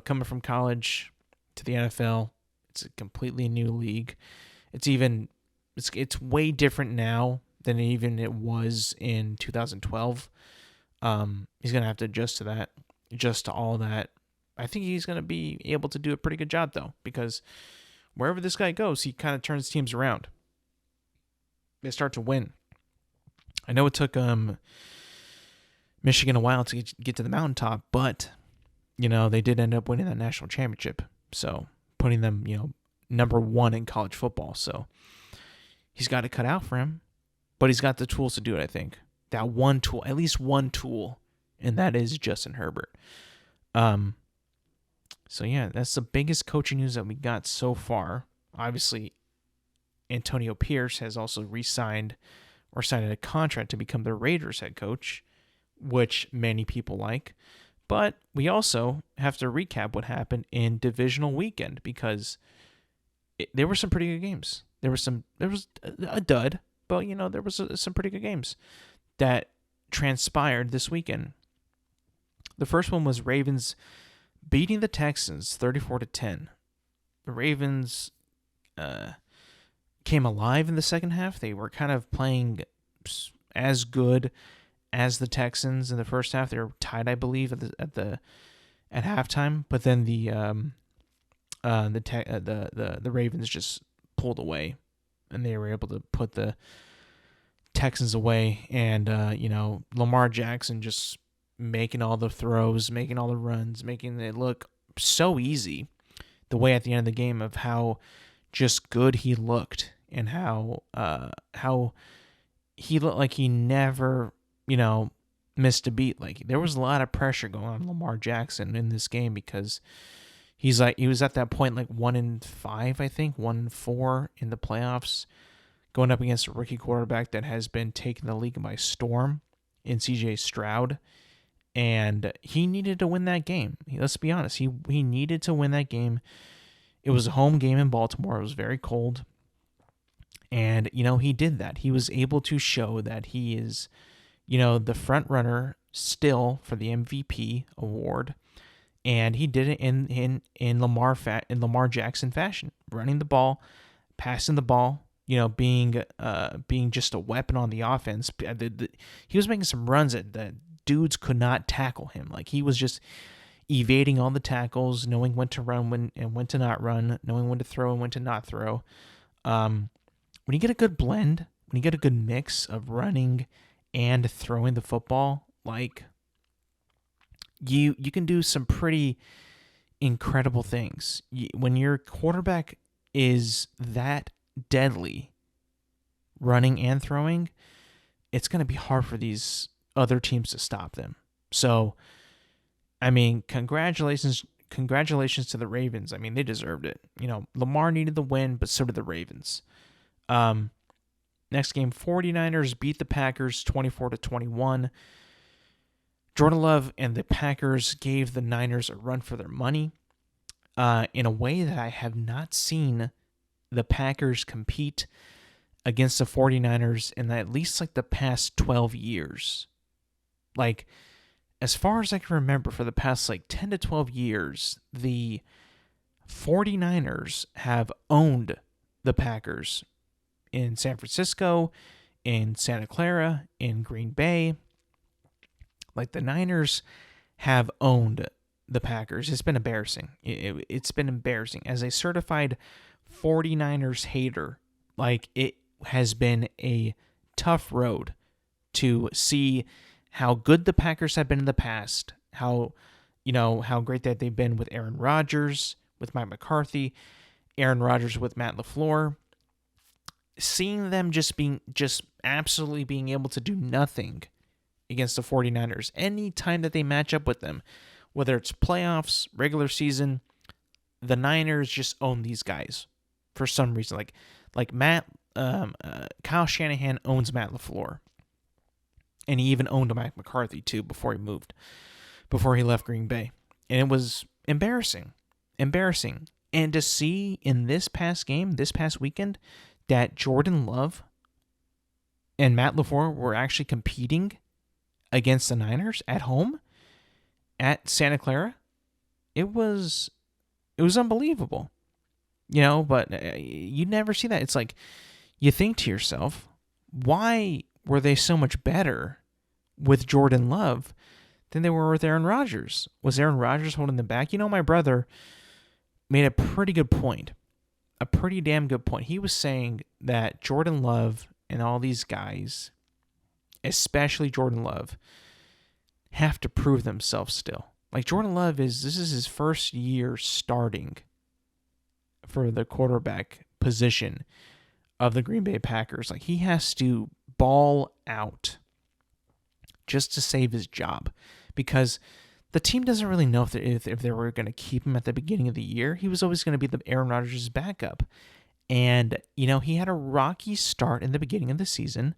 coming from college to the NFL, it's a completely new league. It's way different now than even it was in 2012. He's going to have to adjust to all that. I think he's going to be able to do a pretty good job, though, because wherever this guy goes, he kind of turns teams around. They start to win. I know it took Michigan a while to get to the mountaintop, but, they did end up winning that national championship. So putting them, number 1 in college football. So he's got to cut out for him, but he's got the tools to do it, I think. That one tool, at least one tool, and that is Justin Herbert. So yeah, that's the biggest coaching news that we got so far. Obviously, Antonio Pierce has also re-signed or signed a contract to become the Raiders head coach, which many people like. But we also have to recap what happened in Divisional weekend because there were some pretty good games. There was a dud, but there was some pretty good games that transpired this weekend. The first one was Ravens beating the Texans 34-10. The Ravens came alive in the second half. They were kind of playing as good as the Texans in the first half. They were tied, I believe, at halftime. But then the Ravens just pulled away, and they were able to put the Texans away. And Lamar Jackson just making all the throws, making all the runs, making it look so easy. The way at the end of the game of how just good he looked and how he looked like he never, missed a beat. Like there was a lot of pressure going on Lamar Jackson in this game because he was at that point like 1-5, I think, 1-4 in the playoffs, going up against a rookie quarterback that has been taking the league by storm in CJ Stroud. And he needed to win that game. Let's be honest. He needed to win that game. It was a home game in Baltimore. It was very cold. And, he did that. He was able to show that he is, the front runner still for the MVP award. And he did it in Lamar Jackson fashion, running the ball, passing the ball, being just a weapon on the offense. He was making some runs that dudes could not tackle him. Like he was just evading all the tackles, knowing when to run and when to not run, knowing when to throw and when to not throw. When you get a good blend, when you get a good mix of running and throwing the football, like you can do some pretty incredible things. When your quarterback is that deadly, running and throwing, it's going to be hard for these other teams to stop them. So, I mean, congratulations to the Ravens. I mean, they deserved it. Lamar needed the win, but so did the Ravens. Next game, 49ers beat the Packers 24-21. Jordan Love and the Packers gave the Niners a run for their money in a way that I have not seen the Packers compete against the 49ers in at least like the past 12 years. Like, as far as I can remember, for the past like 10 to 12 years, the 49ers have owned the Packers in San Francisco, in Santa Clara, in Green Bay. Like, the Niners have owned the Packers. It's been embarrassing. It's been embarrassing. As a certified 49ers hater, like, it has been a tough road to see how good the Packers have been in the past, how great that they've been with Aaron Rodgers, with Mike McCarthy, Aaron Rodgers with Matt LaFleur. Seeing them just absolutely being able to do nothing against the 49ers any time that they match up with them, whether it's playoffs, regular season, the Niners just own these guys for some reason. Like Kyle Shanahan owns Matt LaFleur, and he even owned Mike McCarthy too before he left Green Bay, and it was embarrassing. And to see in this past weekend, that Jordan Love and Matt LaFleur were actually competing against the Niners at home at Santa Clara, it was unbelievable. But you never see that. It's like you think to yourself, why were they so much better with Jordan Love than they were with Aaron Rodgers? Was Aaron Rodgers holding them back? My brother made a pretty good point, a pretty damn good point. He was saying that Jordan Love and all these guys, especially Jordan Love, have to prove themselves still. Like Jordan Love this is his first year starting for the quarterback position of the Green Bay Packers. Like he has to ball out just to save his job, because the team doesn't really know if they were going to keep him at the beginning of the year. He was always going to be the Aaron Rodgers' backup. And, he had a rocky start in the beginning of the season,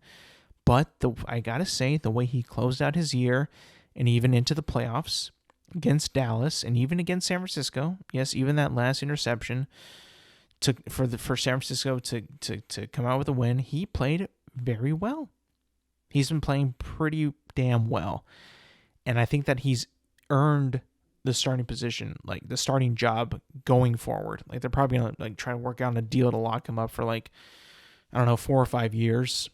but I got to say, the way he closed out his year and even into the playoffs against Dallas and even against San Francisco, yes, even that last interception for San Francisco to come out with a win, he played very well. He's been playing pretty damn well. And I think that he's earned the starting position, like the starting job going forward. Like they're probably going to try to work out a deal to lock him up for 4 or 5 years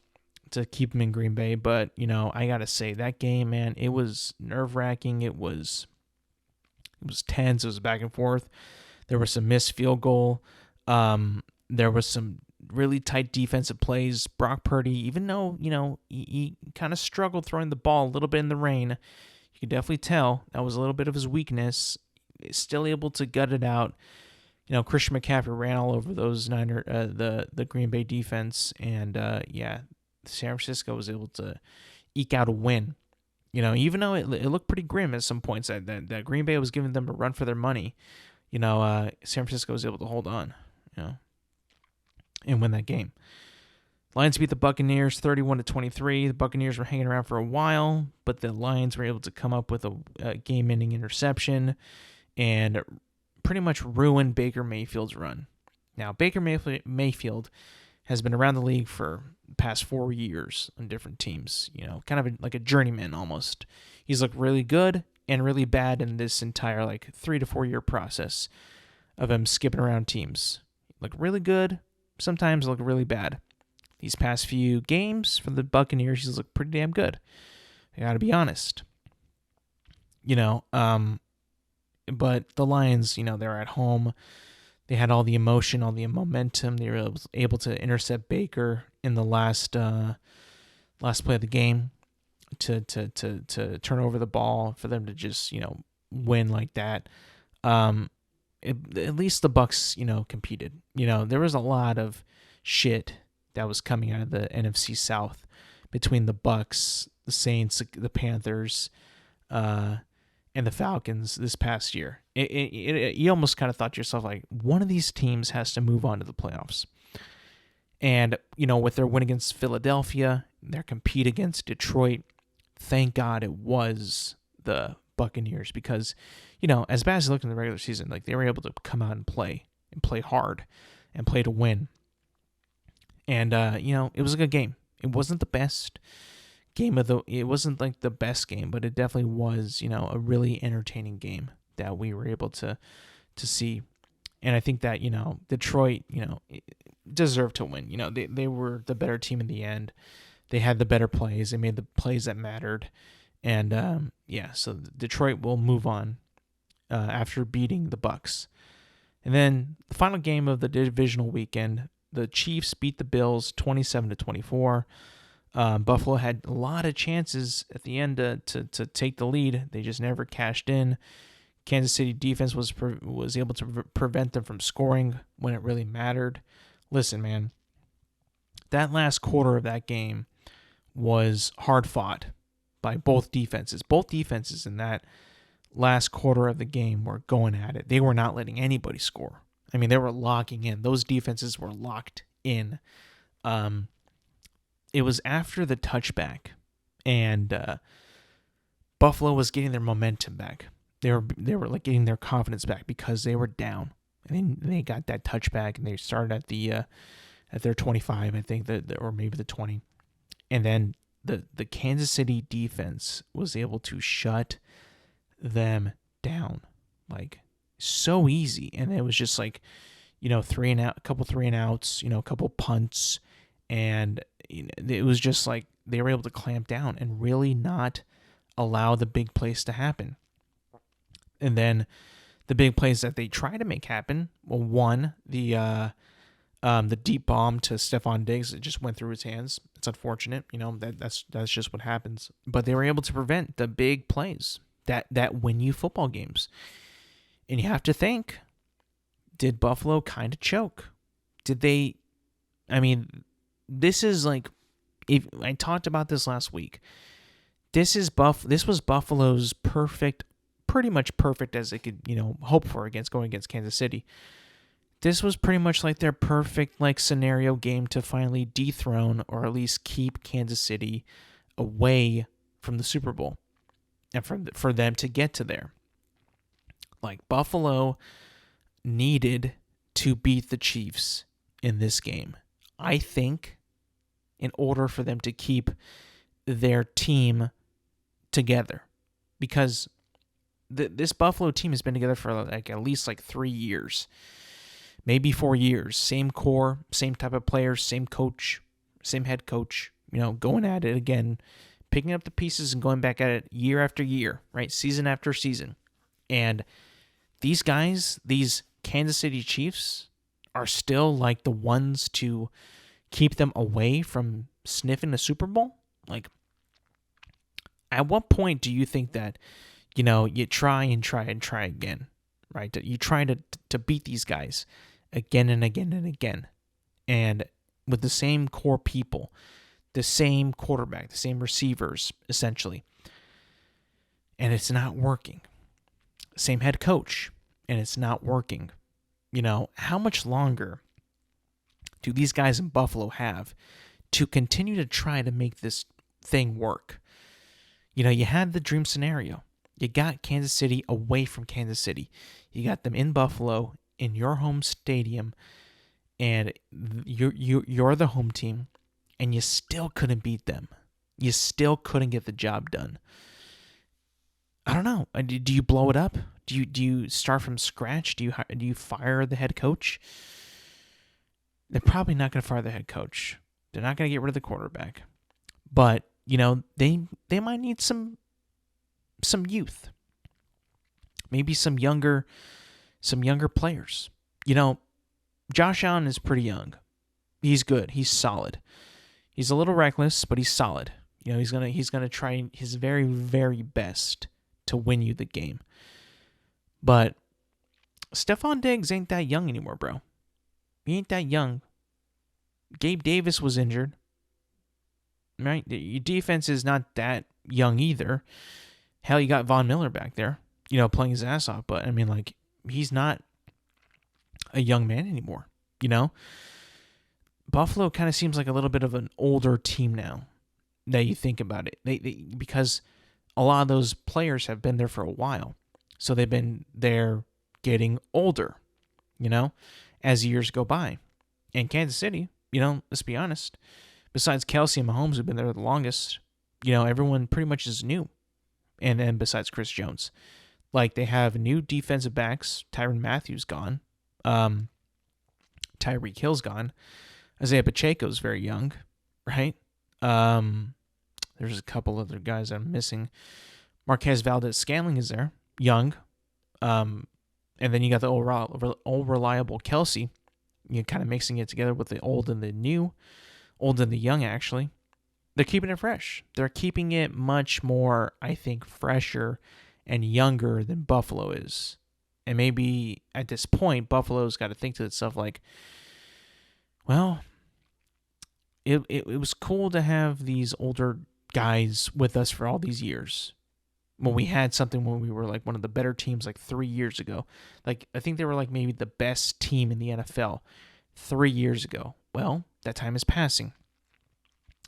to keep him in Green Bay. But, I got to say that game, man, it was nerve-wracking. It was tense. It was back and forth. There was some missed field goal. There was some really tight defensive plays. Brock Purdy, even though, he kind of struggled throwing the ball a little bit in the rain, you could definitely tell that was a little bit of his weakness. He's still able to gut it out. Christian McCaffrey ran all over those the Green Bay defense, and San Francisco was able to eke out a win. Even though it looked pretty grim at some points, that Green Bay was giving them a run for their money. San Francisco was able to hold on, and win that game. Lions beat the Buccaneers 31-23. The Buccaneers were hanging around for a while, but the Lions were able to come up with a game-ending interception and pretty much ruin Baker Mayfield's run. Now, Baker Mayfield has been around the league for the past 4 years on different teams, kind of like a journeyman almost. He's looked really good and really bad in this entire 3 to 4 year process of him skipping around teams. Look really good, sometimes look really bad. These past few games for the Buccaneers, he's looked pretty damn good. I got to be honest. But the Lions, they're at home. They had all the emotion, all the momentum. They were able to intercept Baker in the last play of the game to turn over the ball for them to just, win like that. At least the Bucs, competed. There was a lot of shit that was coming out of the NFC South between the Bucs, the Saints, the Panthers, and the Falcons this past year. You almost kind of thought to yourself, one of these teams has to move on to the playoffs. And, with their win against Philadelphia, their compete against Detroit, thank God it was the Buccaneers, because, as bad as they looked in the regular season, they were able to come out and play hard and play to win. And, it was a good game. It wasn't the best game it wasn't the best game, but it definitely was, a really entertaining game that we were able to see. And I think that, Detroit, deserved to win. They were the better team in the end. They had the better plays. They made the plays that mattered. And, so Detroit will move on after beating the Bucs. And then the final game of the divisional weekend, the Chiefs beat the Bills 27-24. Buffalo had a lot of chances at the end to take the lead. They just never cashed in. Kansas City defense was able to prevent them from scoring when it really mattered. Listen, man, that last quarter of that game was hard fought by both defenses. Both defenses in that last quarter of the game were going at it. They were not letting anybody score. I mean, they were locking in. Those defenses were locked in. It was after the touchback, and Buffalo was getting their momentum back. They were like getting their confidence back because they were down, and then they got that touchback, and they started at their 25, I think, or maybe the 20, and then the Kansas City defense was able to shut them down like so easy, and it was just like, three and out, a couple three and outs, a couple punts, and it was just like they were able to clamp down and really not allow the big plays to happen. And then the big plays that they try to make happen, well, one, the deep bomb to Stephon Diggs, it just went through his hands. It's unfortunate, that's just what happens. But they were able to prevent the big plays that win you football games. And you have to think, did Buffalo kind of choke? Did they? I mean, this is like, if I talked about this last week. This was Buffalo's pretty much perfect as they could, hope for going against Kansas City. This was pretty much like their perfect like scenario game to finally dethrone or at least keep Kansas City away from the Super Bowl and for them to get to there. Like, Buffalo needed to beat the Chiefs in this game, I think, in order for them to keep their team together, because this Buffalo team has been together for like at least like 3 years, maybe 4 years. Same core, same type of players, same coach, same head coach, going at it again, picking up the pieces and going back at it year after year, right? Season after season. And these guys, these Kansas City Chiefs, are still like the ones to keep them away from sniffing the Super Bowl. Like, at what point do you think that, you try and try and try again, right? You try to beat these guys again and again and again, and with the same core people, the same quarterback, the same receivers, essentially, and it's not working. Same head coach, and it's not working. How much longer do these guys in Buffalo have to continue to try to make this thing work? You had the dream scenario. You got Kansas City away from Kansas City. You got them in Buffalo, in your home stadium, and you're the home team, and you still couldn't beat them. You still couldn't get the job done. I don't know. Do you blow it up? Do you start from scratch? Do you fire the head coach? They're probably not going to fire the head coach. They're not going to get rid of the quarterback. But they might need some youth, maybe some younger players. Josh Allen is pretty young. He's good. He's solid. He's a little reckless, but he's solid. He's gonna try his very, very best to win you the game. But Stephon Diggs ain't that young anymore, bro. He ain't that young. Gabe Davis was injured. Right? Your defense is not that young either. Hell, you got Von Miller back there, playing his ass off. But, I mean, like, he's not a young man anymore, Buffalo kind of seems like a little bit of an older team now that you think about it. They because a lot of those players have been there for a while. So they've been there getting older, as years go by. And Kansas City, let's be honest, besides Kelsey and Mahomes, who've been there the longest, everyone pretty much is new. And then besides Chris Jones, like, they have new defensive backs. Tyrann Mathieu gone. Tyreek Hill's gone. Isaiah Pacheco's very young, right? There's a couple other guys I'm missing. Marquez Valdez-Scantling is there, young. And then you got the old reliable Kelsey. Kind of mixing it together with the old and the new. Old and the young, actually. They're keeping it fresh. They're keeping it much more, I think, fresher and younger than Buffalo is. And maybe at this point, Buffalo's got to think to itself like, well, it was cool to have these older guys with us for all these years. when we had something when we were like one of the better teams like 3 years ago. Like, I think they were like maybe the best team in the NFL 3 years ago. Well, that time is passing.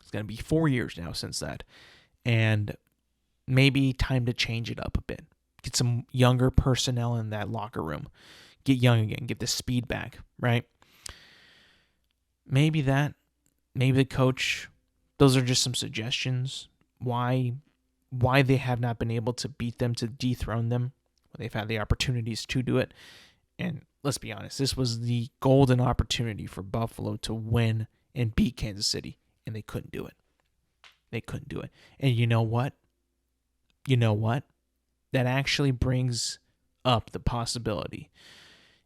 It's going to be 4 years now since that. And maybe time to change it up a bit. Get some younger personnel in that locker room. Get young again. Get the speed back, right? Maybe the coach, those are just some suggestions why they have not been able to beat them, to dethrone them when they've had the opportunities to do it. And let's be honest, this was the golden opportunity for Buffalo to win and beat Kansas City, and they couldn't do it. They couldn't do it. And you know what? That actually brings up the possibility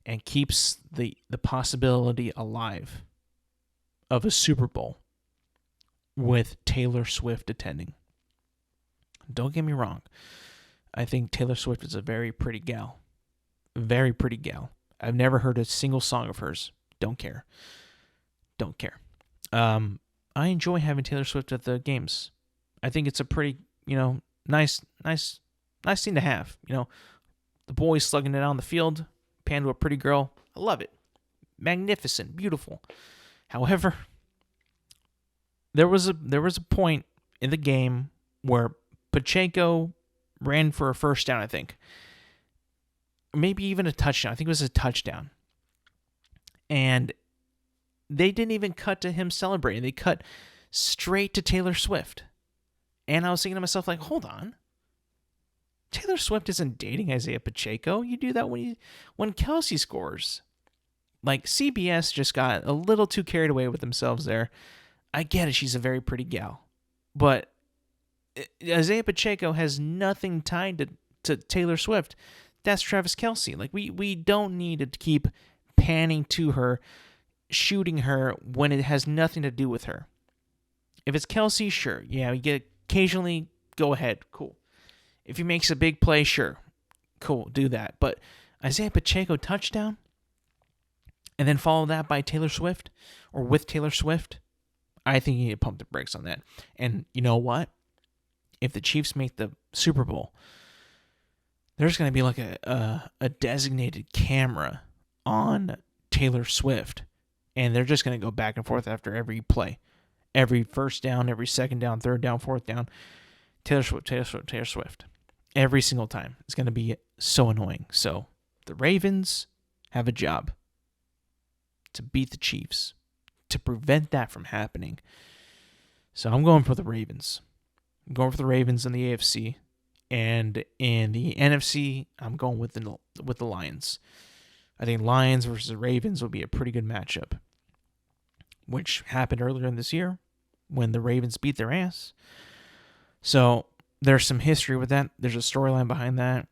and keeps the possibility alive of a Super Bowl with Taylor Swift attending. Don't get me wrong. I think Taylor Swift is a very pretty gal. Very pretty gal. I've never heard a single song of hers. Don't care. I enjoy having Taylor Swift at the games. I think it's a pretty, nice thing to have. The boys slugging it on the field, pan to a pretty girl. I love it. Magnificent, beautiful. However, there was a point in the game where Pacheco ran for a first down, I think. Maybe even a touchdown. I think it was a touchdown. And they didn't even cut to him celebrating. They cut straight to Taylor Swift. And I was thinking to myself, like, hold on. Taylor Swift isn't dating Isaiah Pacheco. You do that when Kelsey scores. Like, CBS just got a little too carried away with themselves there. I get it. She's a very pretty gal. But Isaiah Pacheco has nothing tied to Taylor Swift. That's Travis Kelce. Like, we don't need to keep panning to her, shooting her when it has nothing to do with her. If it's Kelce, sure. Yeah, we get occasionally, go ahead. Cool. If he makes a big play, sure. Cool, do that. But Isaiah Pacheco touchdown, and then follow that by Taylor Swift, or with Taylor Swift, I think you need to pump the brakes on that. And you know what? If the Chiefs make the Super Bowl, there's going to be like a designated camera on Taylor Swift, and they're just going to go back and forth after every play. Every first down, every second down, third down, fourth down. Taylor Swift. Every single time. It's going to be so annoying. So the Ravens have a job to beat the Chiefs, to prevent that from happening. So I'm going for the Ravens. I'm going for the Ravens in the AFC. And in the NFC, I'm going with the Lions. I think Lions versus Ravens will be a pretty good matchup, which happened earlier in this year when the Ravens beat their ass. So there's some history with that. There's a storyline behind that.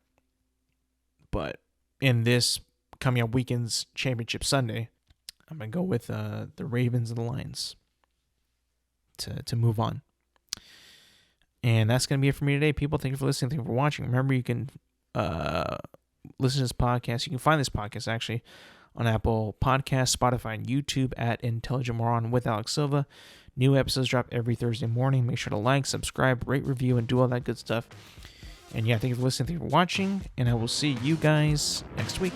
But in this coming up weekend's Championship Sunday, I'm going to go with the Ravens and the Lions to move on. And that's going to be it for me today, people. Thank you for listening. Thank you for watching. Remember, you can listen to this podcast. You can find this podcast, actually, on Apple Podcasts, Spotify, and YouTube at Intelligent Moron with Alex Silva. New episodes drop every Thursday morning. Make sure to like, subscribe, rate, review, and do all that good stuff. And yeah, thank you for listening. Thank you for watching. And I will see you guys next week.